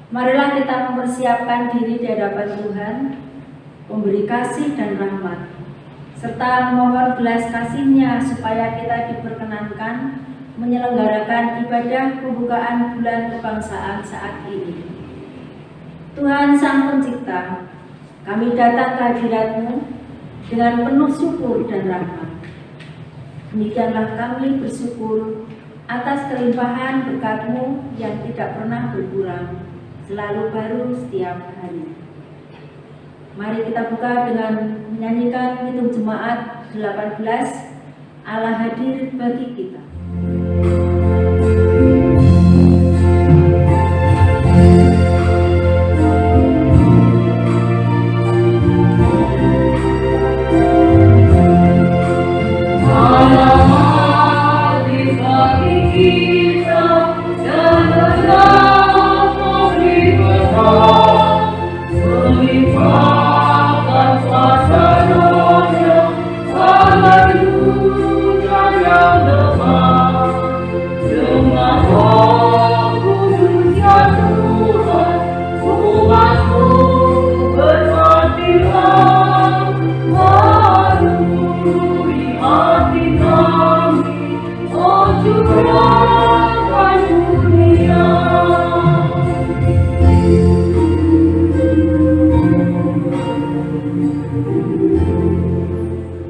Marilah kita mempersiapkan diri di hadapan Tuhan, memberi kasih dan rahmat, serta memohon belas kasih-Nya supaya kita diperkenankan menyelenggarakan ibadah pembukaan bulan kebangsaan saat ini. Tuhan Sang Pencipta, kami datang ke hadirat-Mu dengan penuh syukur dan rahmat. Demikianlah kami bersyukur atas kelimpahan berkat-Mu yang tidak pernah berkurang, selalu baru setiap hari. Mari kita buka dengan menyanyikan Kidung Jemaat 18, Allah hadir bagi kita.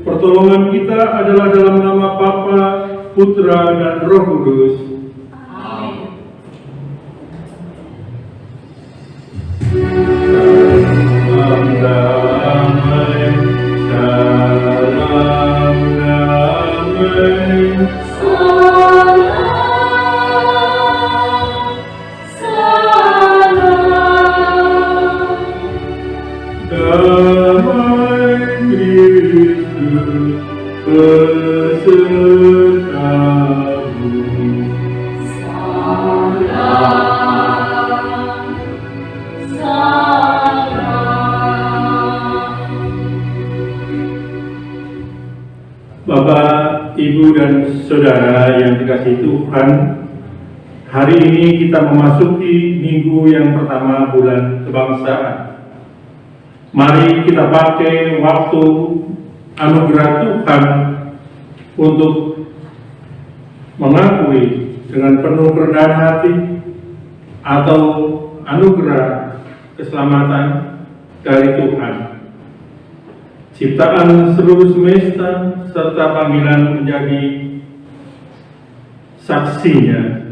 Pertolongan kita adalah dalam nama Bapa, Putra, dan Roh Kudus. Amin. Salam damai, salam damai. Damai Kristus besertamu. Bapak, Ibu, dan Saudara yang dikasihi Tuhan, hari ini kita memasuki minggu yang pertama bulan kebangsaan. Mari kita pakai waktu anugerah Tuhan untuk mengakui dengan penuh kerendahan hati atau anugerah keselamatan dari Tuhan. Ciptaan seluruh semesta serta panggilan menjadi saksinya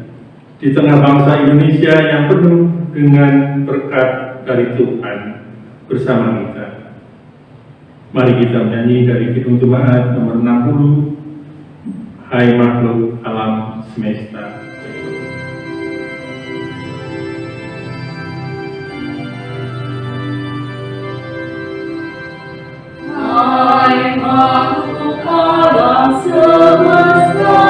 di tengah bangsa Indonesia yang penuh dengan berkat dari Tuhan bersama kita. Mari kita menyanyi dari Kidung Jemaat nomor 60, Hai makhluk alam semesta. Hai makhluk alam semesta,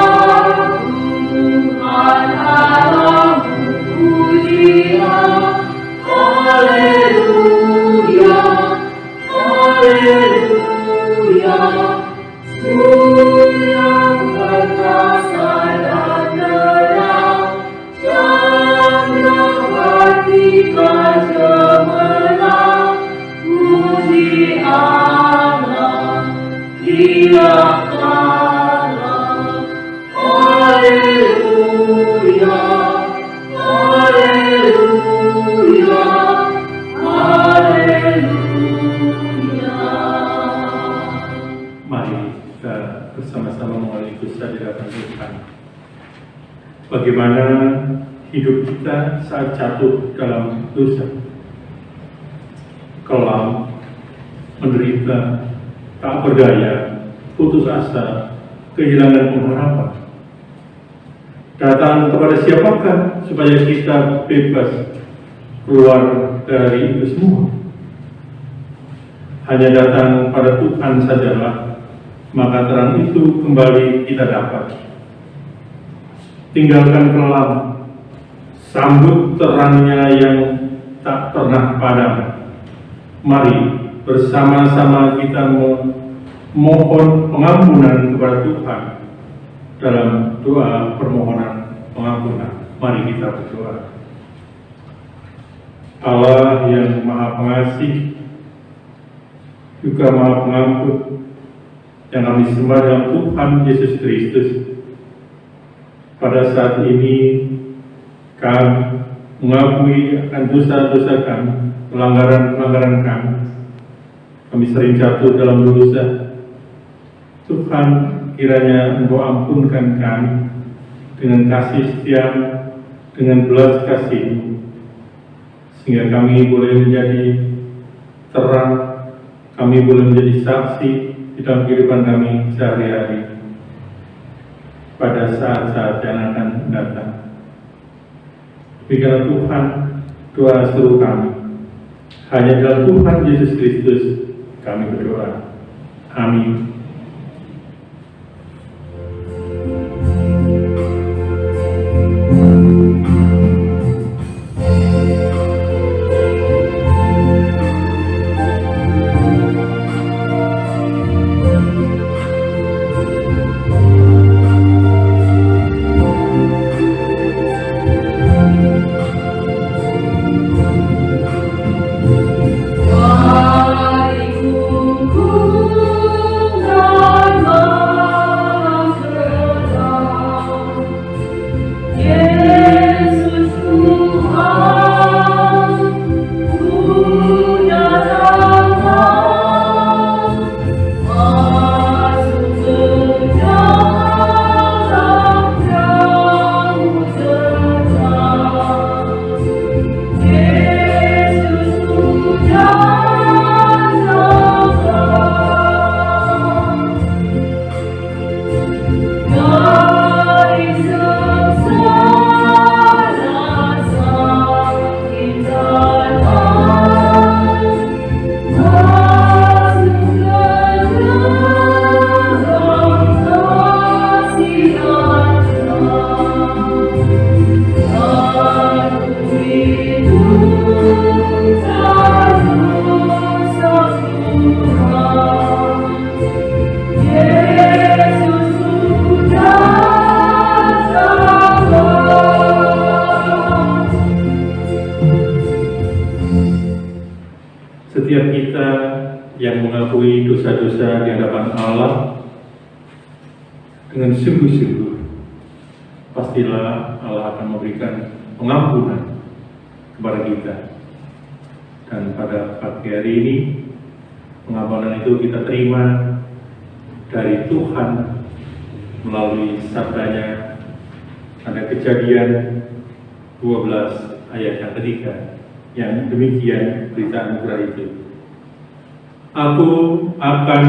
Tuhan Allahmu pujilah, haleluya, haleluya. Surya perkasa dan terang, candrawati cemerlang, puji Allah, Dia kalah, haleluya, haleluya, haleluya. Mari kita bersama-sama mengalami kehadiran Tuhan. Bagaimana hidup kita saat jatuh dalam dosa, kelam, menderita, tak berdaya, putus asa, kehilangan pengharapan. Datang kepada siapakah supaya kita bebas keluar dari itu semua? Hanya datang pada Tuhan sajalah, maka terang itu kembali kita dapat. Tinggalkan kelam, sambut terangnya yang tak pernah padam. Mari bersama-sama kita memohon pengampunan kepada Tuhan dalam doa permohonan pengampunan. Mari kita berdoa. Allah yang Maha Pengasih, juga Maha Pengampun, yang kami sembah dalam Tuhan Yesus Kristus. Pada saat ini kami mengakui akan dosa-dosa kami, pelanggaran-pelanggaran kami. Kami sering jatuh dalam dosa. Tuhan, kiranya Engkau ampunkan kami dengan kasih setia-Mu, dengan belas kasih-Mu, sehingga kami boleh menjadi terang, kami boleh menjadi saksi di dalam kehidupan kami sehari-hari pada saat-saat yang akan datang. Demikianlah Tuhan, doa seluruh kami. Hanya dalam Tuhan Yesus Kristus kami berdoa. Amin. Setiap kita yang mengakui dosa-dosa di hadapan Allah dengan sungguh-sungguh, pastilah Allah akan memberikan pengampunan kepada kita. Dan pada pagi hari ini, pengampunan itu kita terima dari Tuhan melalui sabdanya. Ada Kejadian 12 ayat yang ketiga, yang demikian berita anugerah itu. Aku akan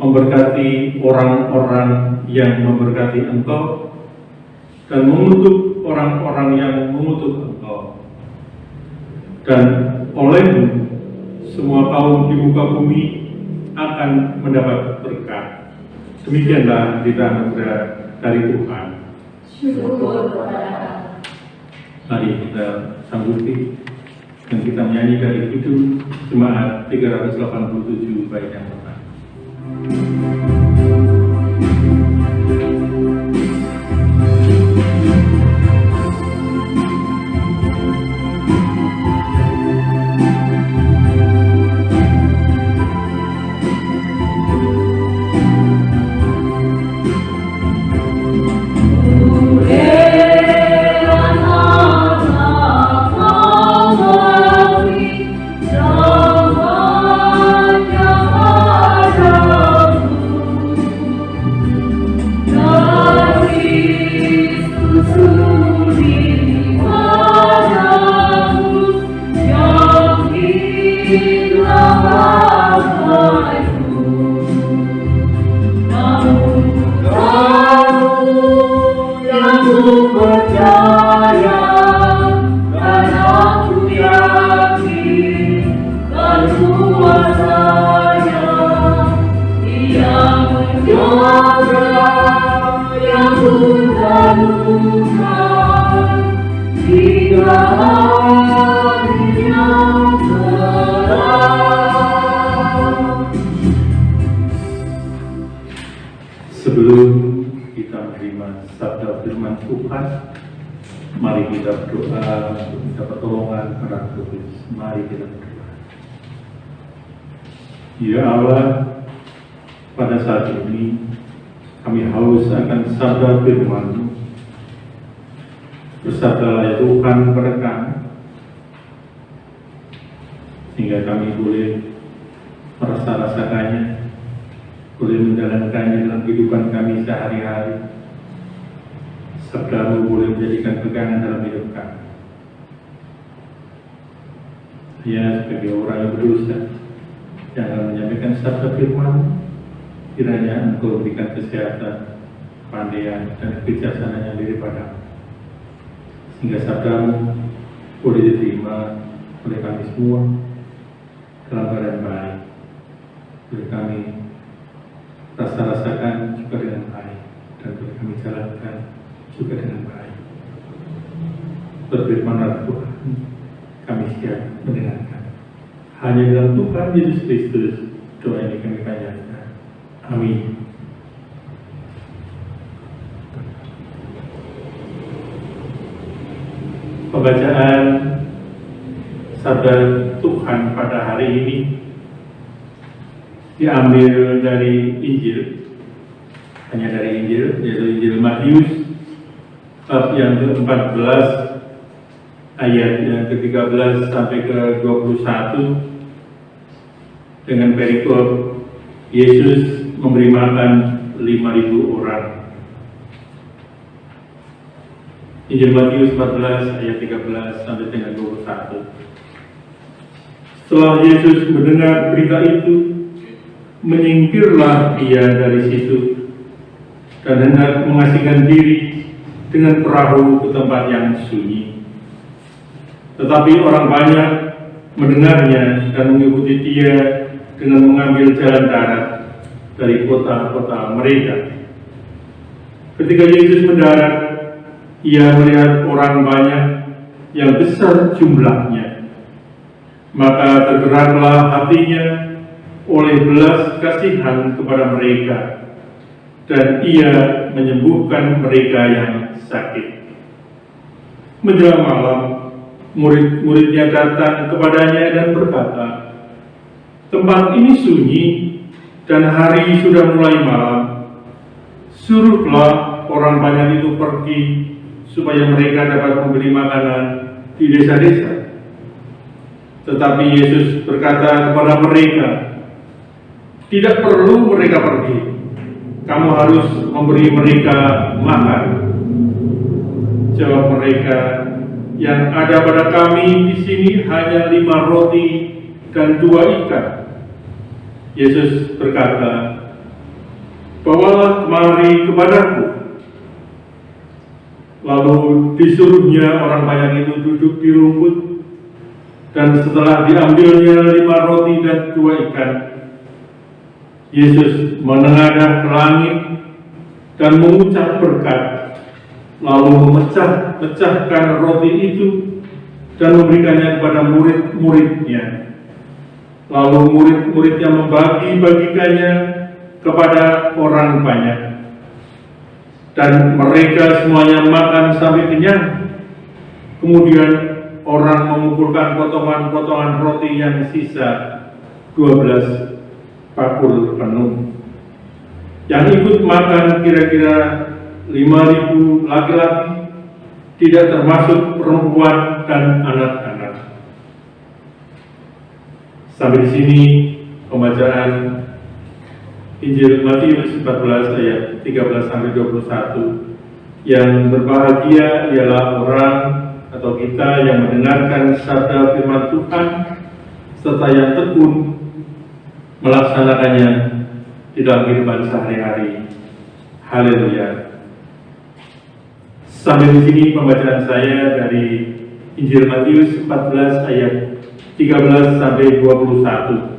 memberkati orang-orang yang memberkati engkau, dan mengutuk orang-orang yang mengutuk engkau. Dan olehmu semua kaum di muka bumi akan mendapat berkat. Demikianlah berita anugerah dari Tuhan. Syukur kepada Allah. Mari kita sanggupi dan kita menyanyi dari Kidung Jemaat 387 bait yang pertama. Sebelum kita menerima sabda firman Tuhan, Mari kita berdoa untuk minta pertolongan para Tuhan. Mari kita berdoa. Ya Allah, pada saat ini kami haus akan sabda firman-Mu. Bersabdalah ya Tuhan kepada kami, sehingga kami boleh merasa-rasakannya, boleh menjalankannya dalam kehidupan kami sehari-hari. Sabda-Mu boleh menjadikan pegangan dalam hidup kami. Ya, sebagai orang yang berdosa, yang akan menyampaikan sabda firman-Mu, kiranya Engkau berikan kesehatan, kepandaian, dan kebijaksanaan yang daripada-Mu, sehingga sabda-Mu boleh diterima oleh kami semua dalam keadaan baik, boleh kami rasa-rasakan juga dengan baik, dan boleh kami jalankan juga dengan baik. Berfirmanlah Tuhan, kami siap mendengarkan. Hanya dalam Tuhan Yesus Kristus doa ini kami panjatkan. Amin. Pembacaan sabda Tuhan pada hari ini diambil dari Injil, hanya dari Injil, yaitu Injil Matius bab yang ke-14 ayat yang ke-13 sampai ke-21 dengan perikop Yesus memberi makan 5.000 orang. Injil Matius 14 ayat 13 sampai dengan 21. Setelah Yesus mendengar berita itu, menyingkirlah ia dari situ dan hendak mengasingkan diri dengan perahu ke tempat yang sunyi. Tetapi orang banyak mendengarnya dan mengikuti dia dengan mengambil jalan darat dari kota-kota mereka. Ketika Yesus mendarat, ia melihat orang banyak yang besar jumlahnya. Maka tergeraklah hatinya oleh belas kasihan kepada mereka, dan ia menyembuhkan mereka yang sakit. Menjelang malam, murid-muridnya datang kepadanya dan berkata, "Tempat ini sunyi dan hari sudah mulai malam. Suruhlah orang banyak itu pergi, supaya mereka dapat membeli makanan di desa-desa." Tetapi Yesus berkata kepada mereka, "Tidak perlu mereka pergi. Kamu harus memberi mereka makan." Jawab mereka, "Yang ada pada kami di sini hanya 5 roti dan 2 ikan." Yesus berkata, "Bawalah kemari kepadaku." Lalu disuruhnya orang banyak itu duduk di rumput, dan setelah diambilnya 5 roti dan 2 ikan, Yesus menengadah ke langit dan mengucap berkat, lalu memecah-pecahkan roti itu dan memberikannya kepada murid-muridnya. Lalu murid-muridnya membagi-bagikannya kepada orang banyak, dan mereka semuanya makan sampai kenyang. Kemudian orang mengumpulkan potongan-potongan roti yang sisa 12 bakul penuh. Yang ikut makan kira-kira 5.000 laki-laki, tidak termasuk perempuan dan anak-anak. Sampai di sini pembacaan Injil Matius 14 ayat 13 sampai 21. Yang berbahagia ialah orang atau kita yang mendengarkan sabda firman Tuhan serta yang tekun melaksanakannya di dalam kehidupan sehari-hari. Haleluya. Sampai di sini pembacaan saya dari Injil Matius 14 ayat 13 sampai 21.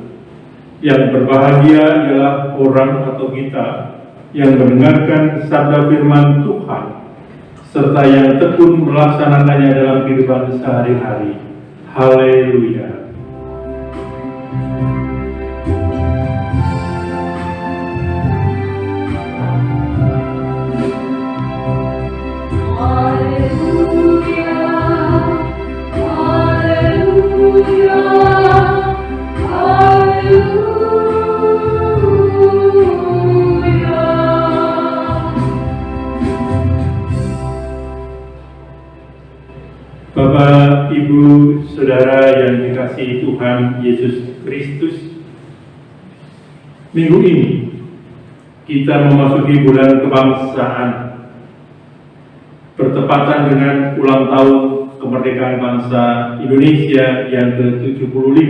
Yang berbahagia ialah orang atau kita yang mendengarkan sabda firman Tuhan serta yang tekun melaksanakannya dalam kehidupan sehari-hari. Haleluya. Haleluya. Ibu, Saudara yang dikasihi Tuhan Yesus Kristus, minggu ini kita memasuki bulan kebangsaan, bertepatan dengan ulang tahun kemerdekaan bangsa Indonesia yang ke-75.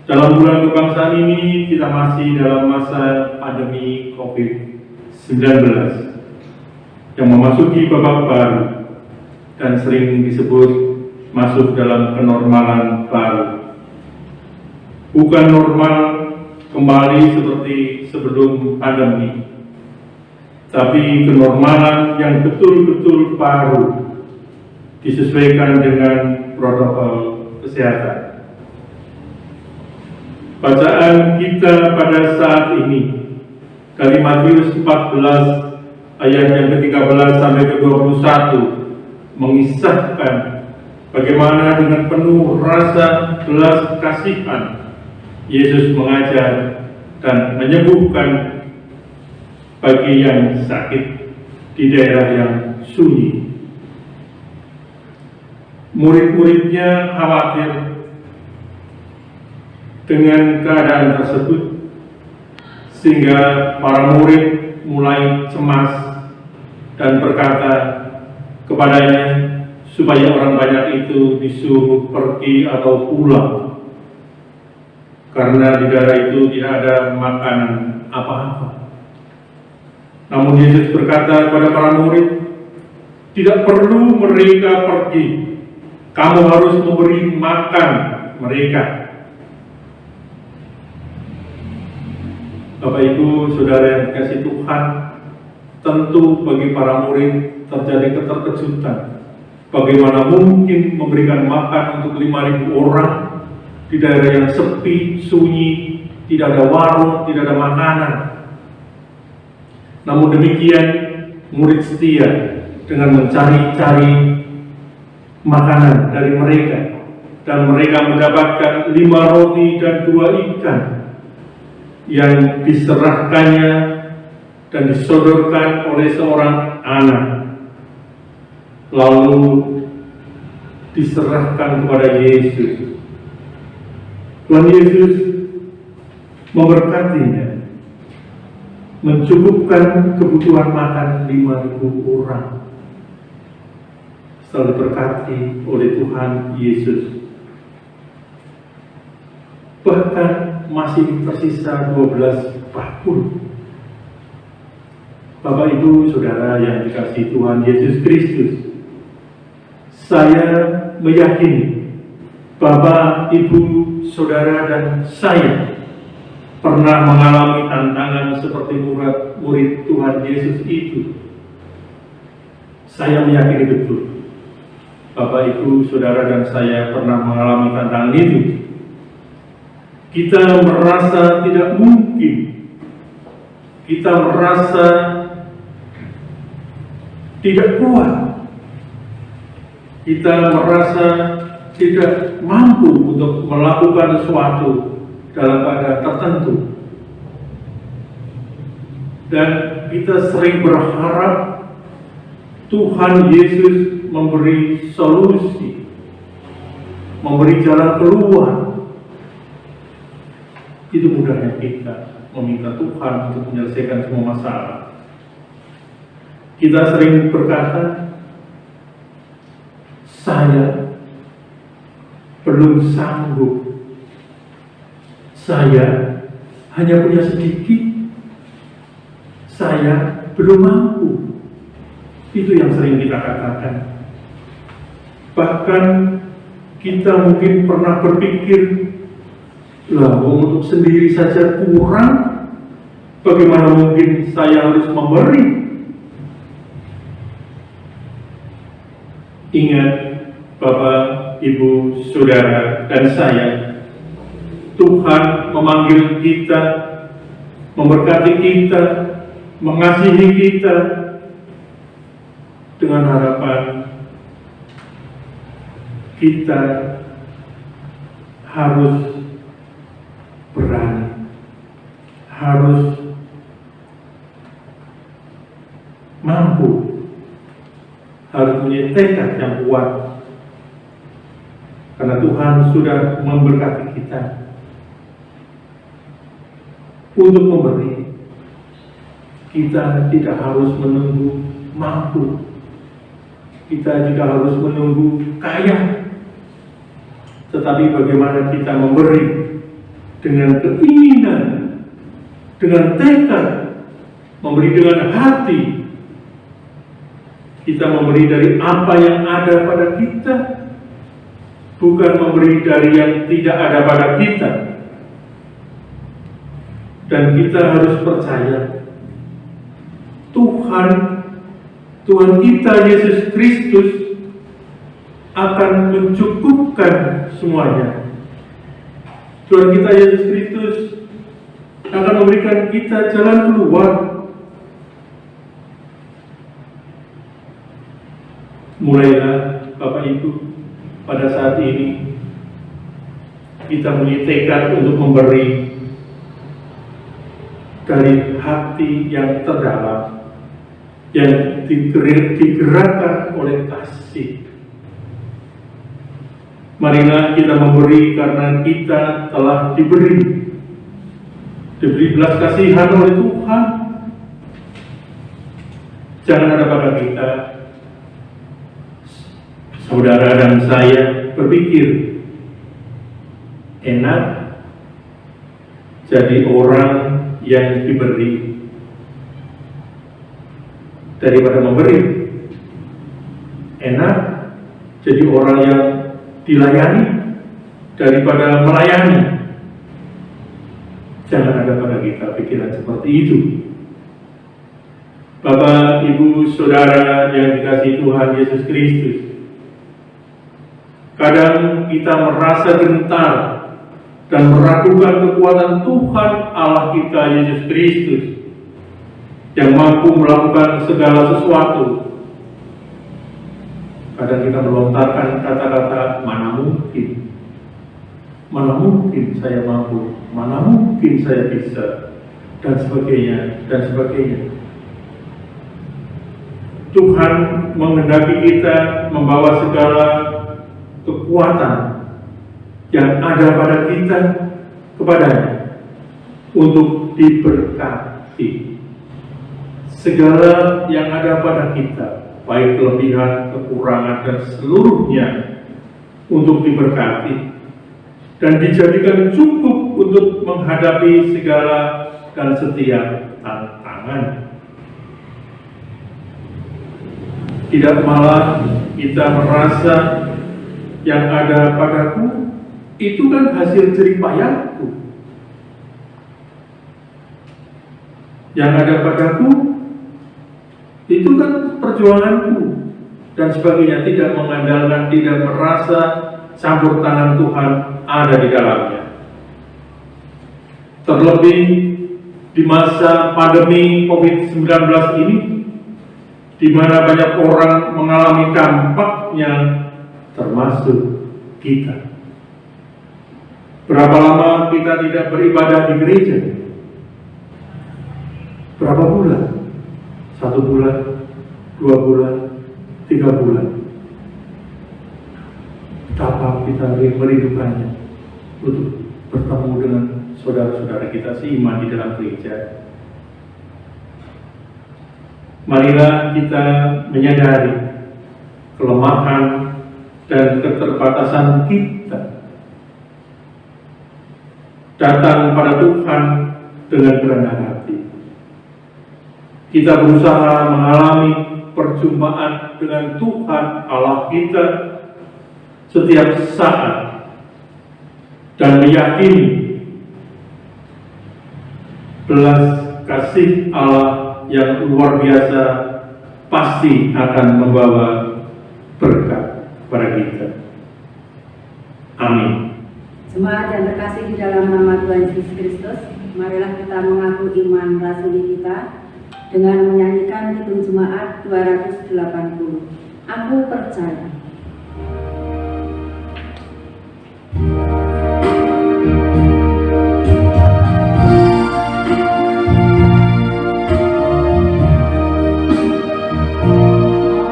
Dalam bulan kebangsaan ini kita masih dalam masa pandemi COVID-19 yang memasuki babak baru dan sering disebut masuk dalam kenormalan baru. Bukan normal kembali seperti sebelum pandemi, tapi kenormalan yang betul-betul baru disesuaikan dengan protokol kesehatan. Bacaan kita pada saat ini dari Matius 14 ayat yang ke-13 sampai ke-21 mengisahkan bagaimana dengan penuh rasa belas kasihan Yesus mengajar dan menyembuhkan bagi yang sakit di daerah yang sunyi. Murid-muridnya khawatir dengan keadaan tersebut, sehingga para murid mulai cemas dan berkata kepadanya supaya orang banyak itu disuruh pergi atau pulang, karena di daerah itu tidak ada makanan apa-apa. Namun Yesus berkata kepada para murid, tidak perlu mereka pergi, kamu harus memberi makan mereka. Bapak Ibu, Saudara yang dikasihi Tuhan, tentu bagi para murid terjadi keterkejutan. Bagaimana mungkin memberikan makan untuk 5.000 orang di daerah yang sepi, sunyi, tidak ada warung, tidak ada makanan. Namun demikian, murid setia dengan mencari-cari makanan dari mereka, dan mereka mendapatkan 5 roti dan 2 ikan yang diserahkannya dan disodorkan oleh seorang anak, lalu diserahkan kepada Yesus. Tuhan Yesus memberkatinya, mencukupkan kebutuhan makan 5.000 orang. Setelah diberkati oleh Tuhan Yesus, bahkan masih tersisa 12 bakul. Bapak Ibu Saudara yang dikasihi Tuhan Yesus Kristus, saya meyakini Bapak, Ibu, Saudara dan saya pernah mengalami tantangan seperti murid Tuhan Yesus itu. Saya meyakini betul Bapak, Ibu, Saudara dan saya pernah mengalami tantangan itu. Kita merasa tidak mungkin, kita merasa tidak kuat, kita merasa tidak mampu untuk melakukan sesuatu dalam keadaan tertentu, dan kita sering berharap Tuhan Yesus memberi solusi, memberi jalan keluar. Itu mudahnya kita meminta Tuhan untuk menyelesaikan semua masalah. Kita sering berkata, saya belum sanggup, saya hanya punya sedikit, saya belum mampu. Itu yang sering kita katakan. Bahkan kita mungkin pernah berpikir, lah, untuk sendiri saja kurang, bagaimana mungkin saya harus memberi? Ingat, Bapak, Ibu, Saudara, dan saya, Tuhan memanggil kita, memberkati kita, mengasihi kita, dengan harapan kita harus berani, harus mampu, harus punya tekad yang kuat Karena Tuhan sudah memberkati kita untuk memberi. Kita tidak harus menunggu mampu. Kita juga harus menunggu kaya. Tetapi bagaimana kita memberi dengan keinginan, dengan tekad, memberi dengan hati. Kita memberi dari apa yang ada pada kita, bukan memberi dari yang tidak ada pada kita. Dan kita harus percaya Tuhan kita Yesus Kristus akan mencukupkan semuanya. Tuhan kita Yesus Kristus akan memberikan kita jalan keluar. Mulailah Bapak Ibu, pada saat ini kita punya tekad untuk memberi dari hati yang terdalam, yang digerakkan oleh kasih. Marilah kita memberi karena kita telah diberi belas kasihan oleh Tuhan. Jangan ada pada kita, saudara dan saya, berpikir enak jadi orang yang diberi daripada memberi. Enak jadi orang yang dilayani daripada melayani. Jangan ada pada kita pikiran seperti itu. Bapak, Ibu, Saudara yang dikasihi Tuhan Yesus Kristus, kadang kita merasa gentar dan meragukan kekuatan Tuhan Allah kita Yesus Kristus yang mampu melakukan segala sesuatu. Kadang kita melontarkan kata-kata, mana mungkin saya mampu, mana mungkin saya bisa, dan sebagainya, dan sebagainya. Tuhan menghendaki kita membawa segala kekuatan yang ada pada kita kepadanya untuk diberkati. Segala yang ada pada kita, baik kelebihan, kekurangan, dan seluruhnya untuk diberkati dan dijadikan cukup untuk menghadapi segala dan setiap tantangan. Tidak malah kita merasa yang ada padaku itu kan hasil jerih payahku. Yang ada padaku itu kan perjuanganku dan sebagainya. Tidak mengandalkan, tidak merasa campur tangan Tuhan ada di dalamnya. Terlebih di masa pandemi COVID-19 ini, di mana banyak orang mengalami dampaknya, termasuk kita. Berapa lama kita tidak beribadah di gereja? Berapa bulan? 1 bulan, 2 bulan, 3 bulan. Betapa kita merindukannya untuk bertemu dengan saudara-saudara kita seiman di dalam gereja. Marilah kita menyadari kelemahan dan keterbatasan kita. Datang pada Tuhan dengan kerendahan hati. Kita berusaha mengalami perjumpaan dengan Tuhan Allah kita setiap saat dan meyakini belas kasih Allah yang luar biasa pasti akan membawa berkat kepada kita. Amin. Jemaat yang terkasih di dalam nama Tuhan Yesus Kristus, marilah kita mengaku iman rasuli kita dengan menyanyikan Kidung Jemaat 280. Aku percaya.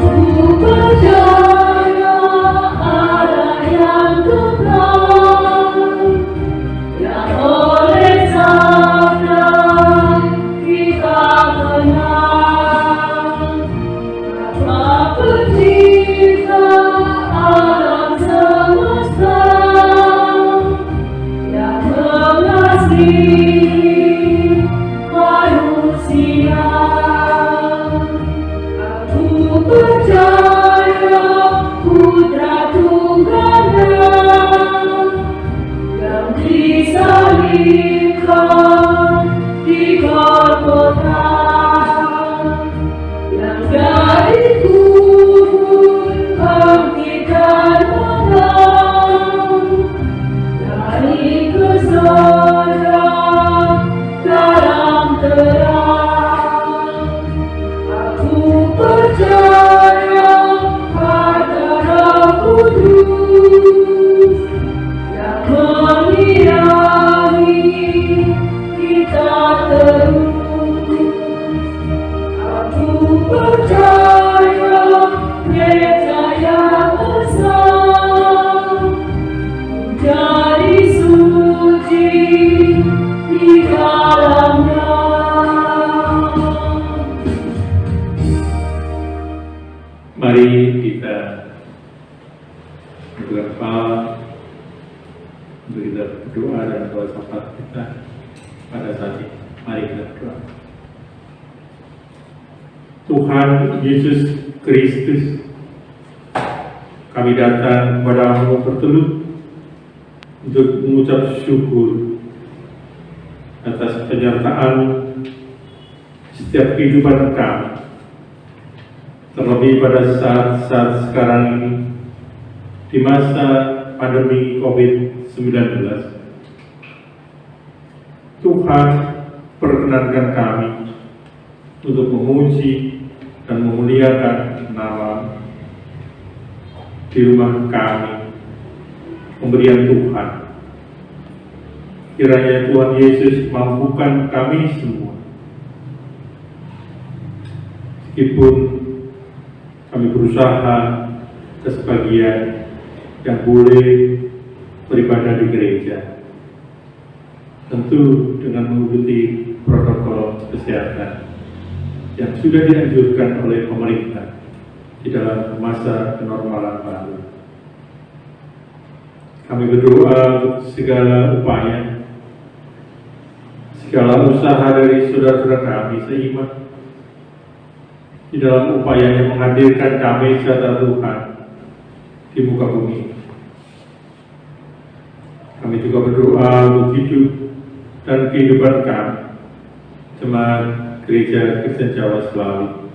Aku percaya ada yang Aku percaya gereja yang besar menjadi suci di dalamnya. Mari kita berdoa, kita berdoa dan bersahabat kita pada saat ini. Mari kita berdoa. Tuhan Yesus Kristus, kami datang kepada-Mu bertelut untuk mengucap syukur atas penyertaan setiap kehidupan kami, terlebih pada saat-saat sekarang ini di masa pandemi COVID-19. Tuhan, perkenankan kami untuk memuji dan memuliakan nama di rumah kami, pemberian Tuhan. Kiranya Tuhan Yesus mampukan kami semua, meskipun kami berusaha ke sebagian yang boleh beribadah di gereja, tentu dengan mengikuti protokol kesehatan yang sudah dianjurkan oleh pemerintah di dalam masa kenormalan baru. Kami berdoa untuk segala upaya, segala usaha dari saudara-saudara kami seiman di dalam upayanya menghadirkan damai sejahtera Tuhan di muka bumi. Kami juga berdoa untuk hidup dan kehidupan kami, jemaat Gereja Kristen Jawa Selawi,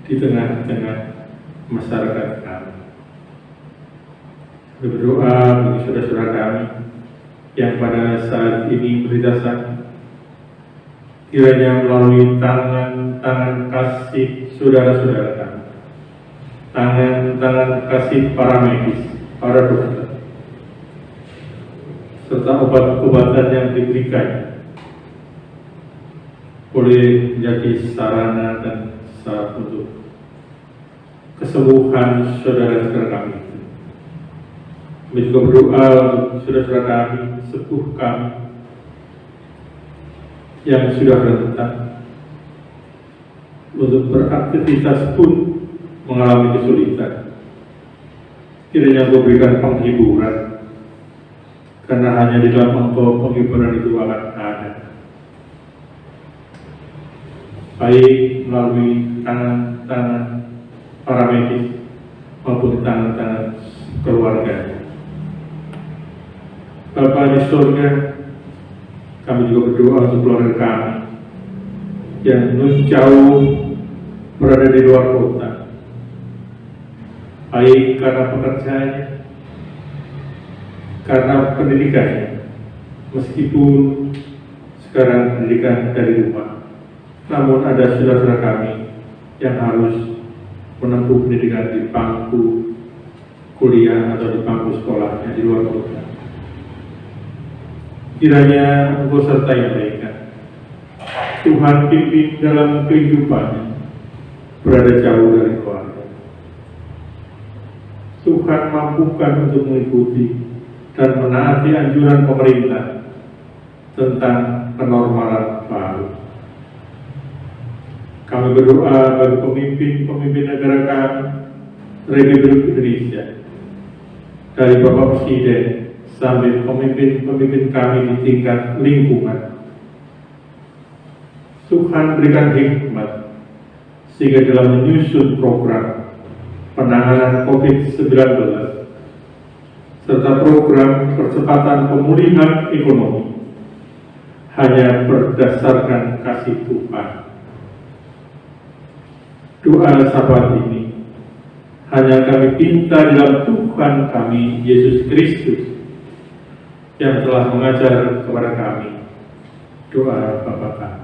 di tengah-tengah masyarakat kami. Kami berdoa bagi saudara-saudara kami yang pada saat ini menderita sakit, kiranya melalui tangan kasih saudara-saudara kami, tangan kasih para medis, para dokter, serta obat-obatan yang diberikan boleh menjadi sarana dan syarat untuk kesembuhan saudara-saudara kami. Kami juga berdoa untuk saudara-saudara kami, sepuh kami yang sudah rentah untuk beraktivitas pun mengalami kesulitan. Kiranya memberikan penghiburan, karena hanya di dalam Engkau penghiburan itu akan ada, baik melalui tangan-tangan para medis maupun tangan-tangan keluarga. Bapa di surga, kami juga berdoa untuk keluarga kami yang jauh berada di luar kota, baik karena pekerjaannya, karena pendidikannya, meskipun sekarang pendidikan dari rumah, namun ada saudara-saudara kami yang harus menempuh pendidikan di bangku kuliah atau di bangku sekolahnya di luar kota. Kiranya Engkau sertai mereka, Tuhan pimpin dalam kehidupannya, berada jauh dari keluarga. Tuhan mampukan untuk mengikuti dan menaati anjuran pemerintah tentang kenormalan baru. Kami berdoa bagi pemimpin negara kami, Republik Indonesia, dari Bapak Presiden sampai pemimpin kami di tingkat lingkungan. Tuhan berikan hikmat sehingga dalam menyusun program penanganan COVID-19 serta program percepatan pemulihan ekonomi hanya berdasarkan kasih Tuhan. Doa sahabat ini hanya kami pinta dalam Tuhan kami Yesus Kristus yang telah mengajar kepada kami doa Bapa kami.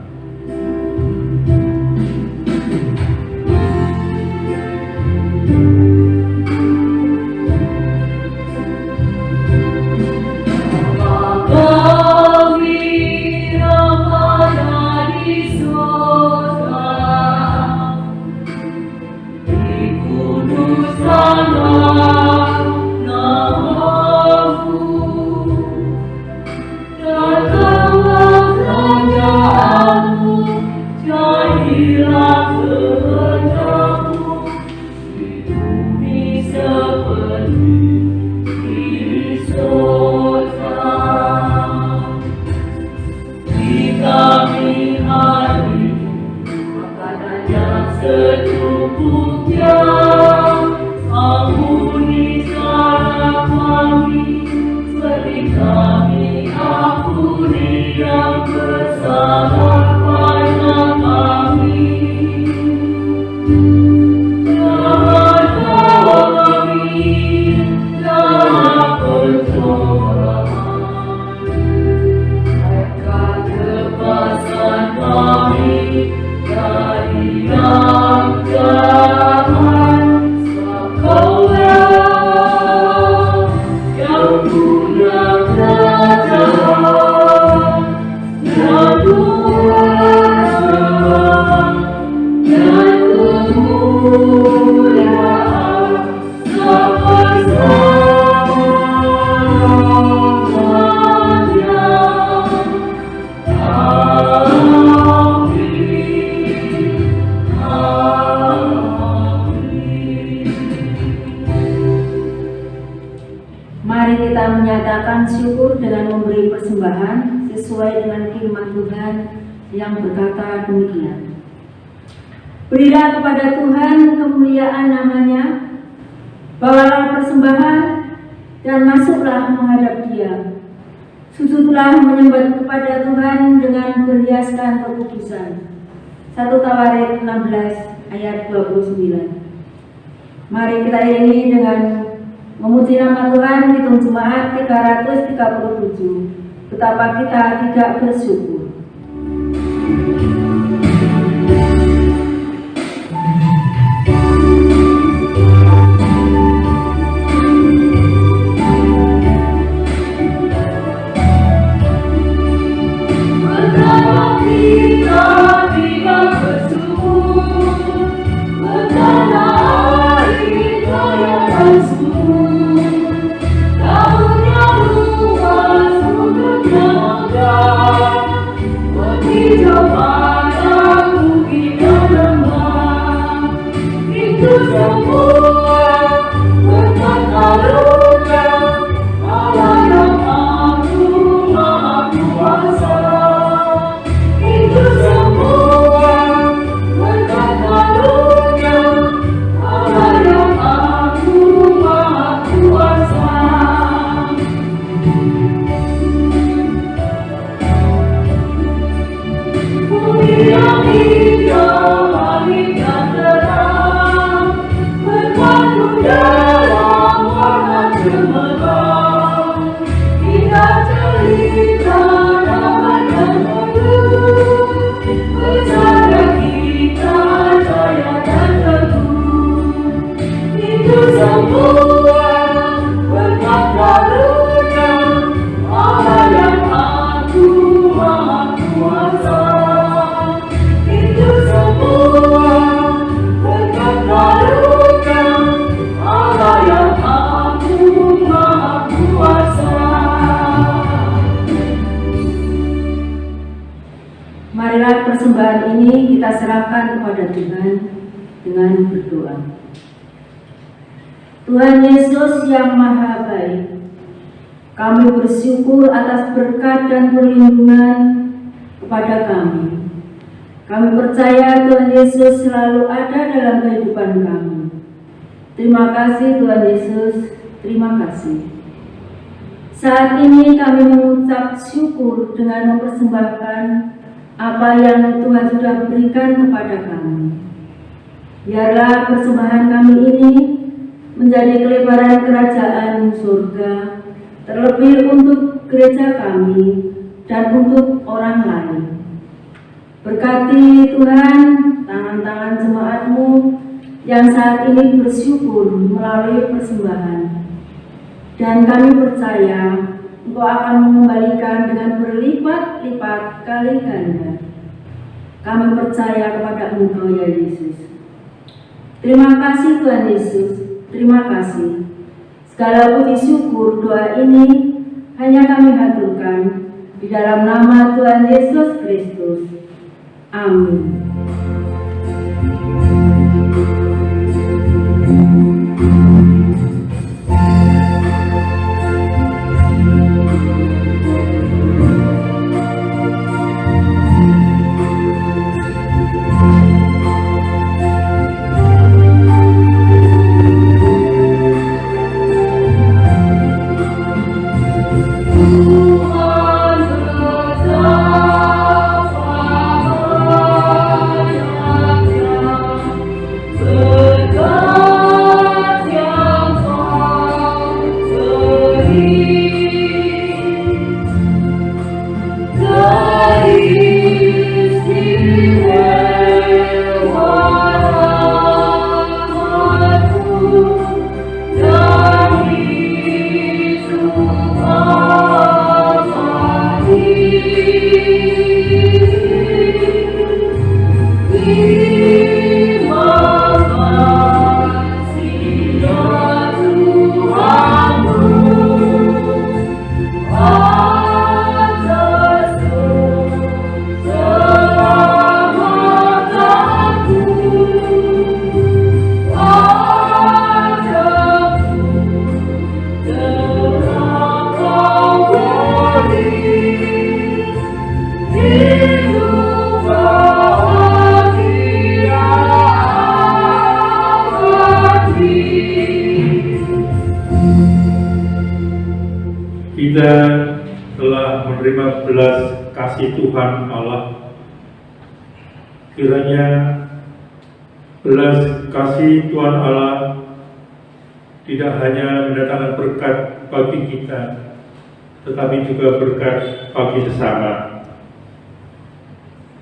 secukupnya. Ampuni salah kami, seperti kami ampuni yang bersalah pada kami. Jangan bawa kami dalam pencobaan, melainkan lepaskan kami dari yang jahat. Sebab Kaulah yang punya kerajaan dan kuasa dan kemuliaan sampai selamanya. Mari kita menyatakan syukur dengan memberi persembahan sesuai dengan firman Tuhan yang berkata demikian. Berilah kepada Tuhan kemuliaan namanya, bawalah persembahan dan masuklah menghadap Dia. Sujudlah menyembah kepada Tuhan dengan berhiaskan kekudusan. 1 Tawarik 16 ayat 29. Mari kita iringi dengan memuji nama Tuhan. Hitung jemaat 337. Betapa kita tidak bersyukur. Betapa kita tidak bersyukur, betapa kita yang bersyukur. Tahunnya luas, sudutnya megah, menghijau padang, bukit dan lembah. Itu semua berkat karunia Allah yang agung, Maha Kuasa. Itu semua berkat karunia Allah yang agung, Maha Kuasa. Bumi yang hijau, langit yang terang, berpadu dalam warna cemerlang. Ingat cerita damai dan teduh, berjaga kita jaya dan teguh. Itu semua berkat karunia Allah yang agung, Maha Kuasa. Itu semua berkat karunia Allah yang agung, Maha Kuasa. Marilah persembahan ini kita serahkan kepada Tuhan dengan berdoa. Tuhan Yesus yang Maha Baik, kami bersyukur atas berkat dan perlindungan kepada kami. Kami percaya Tuhan Yesus selalu ada dalam kehidupan kami. Terima kasih Tuhan Yesus, terima kasih. Saat ini kami mengucap syukur dengan mempersembahkan apa yang Tuhan sudah berikan kepada kami. Biarlah persembahan kami ini menjadi kelebaran kerajaan surga, terlebih untuk gereja kami dan untuk orang lain. Berkati Tuhan tangan-tangan jemaat-Mu yang saat ini bersyukur melalui persembahan. Dan kami percaya Engkau akan mengembalikan dengan berlipat-lipat kali ganda. Kami percaya kepada Engkau ya Yesus. Terima kasih Tuhan Yesus, terima kasih. Segala puji syukur doa ini hanya kami haturkan di dalam nama Tuhan Yesus Kristus. Amin. kita telah menerima belas kasih Tuhan Allah. Kiranya belas kasih Tuhan Allah tidak hanya mendatangkan berkat bagi kita, tetapi juga berkat bagi sesama.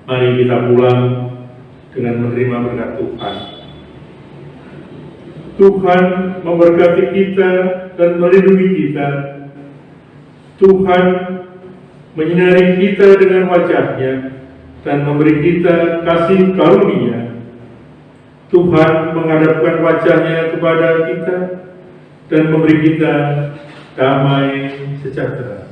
Mari kita pulang dengan menerima berkat Tuhan. Tuhan memberkati kita dan melindungi kita. Tuhan menyinari kita dengan wajah-Nya dan memberi kita kasih karunia. Tuhan menghadapkan wajah-Nya kepada kita dan memberi kita damai sejahtera.